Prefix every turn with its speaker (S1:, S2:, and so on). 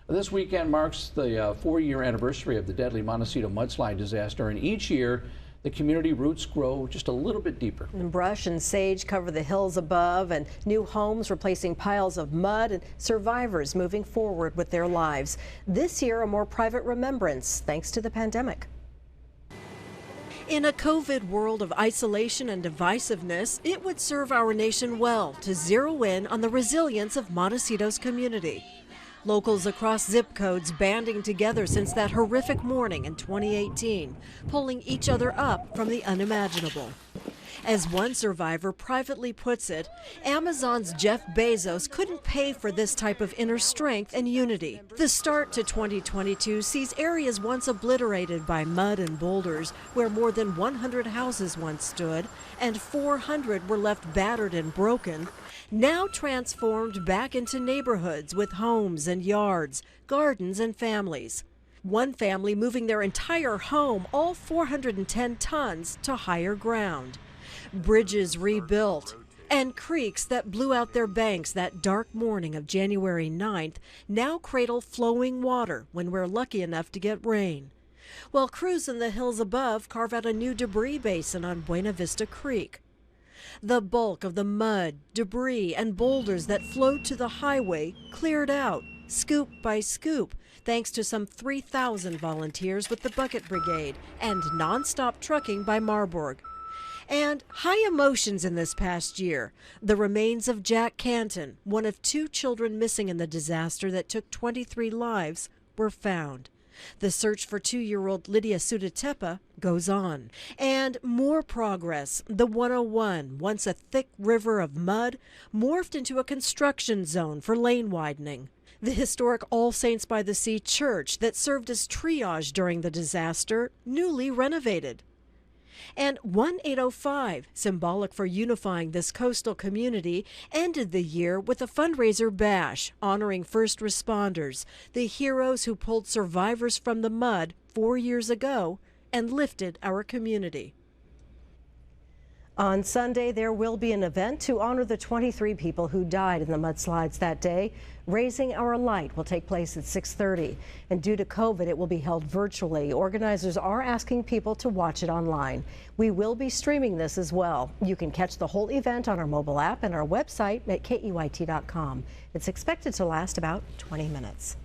S1: This weekend marks the 4-year anniversary of the deadly Montecito mudslide disaster, and each year the community roots grow just a little bit deeper.
S2: And brush and sage cover the hills above, and new homes replacing piles of mud, and survivors moving forward with their lives. This year, a more private remembrance thanks to the pandemic.
S3: In a COVID world of isolation and divisiveness, it would serve our nation well to zero in on the resilience of Montecito's community. Locals across zip codes banding together since that horrific morning in 2018, pulling each other up from the unimaginable. As one survivor privately puts it, Amazon's Jeff Bezos couldn't pay for this type of inner strength and unity. The start to 2022 sees areas once obliterated by mud and boulders, where more than 100 houses once stood and 400 were left battered and broken, now transformed back into neighborhoods with homes and yards, gardens and families. One family moving their entire home, all 410 tons, to higher ground. Bridges rebuilt, and creeks that blew out their banks that dark morning of January 9th now cradle flowing water when we're lucky enough to get rain. While crews in the hills above carve out a new debris basin on Buena Vista Creek. The bulk of the mud, debris, and boulders that flowed to the highway cleared out, scoop by scoop, thanks to some 3,000 volunteers with the Bucket Brigade and nonstop trucking by Marburg. And high emotions in this past year. The remains of Jack Canton, one of 2 children missing in the disaster that took 23 lives, were found. The search for 2-year-old Lydia Sudatepa goes on. And more progress. The 101, once a thick river of mud, morphed into a construction zone for lane widening. The historic All Saints by the Sea church that served as triage during the disaster, newly renovated. And 1805, symbolic for unifying this coastal community, ended the year with a fundraiser bash honoring first responders, the heroes who pulled survivors from the mud 4 years ago and lifted our community.
S2: On Sunday, there will be an event to honor the 23 people who died in the mudslides that day. Raising Our Light will take place at 6:30. And due to COVID, it will be held virtually. Organizers are asking people to watch it online. We will be streaming this as well. You can catch the whole event on our mobile app and our website at KEYT.com. It's expected to last about 20 minutes.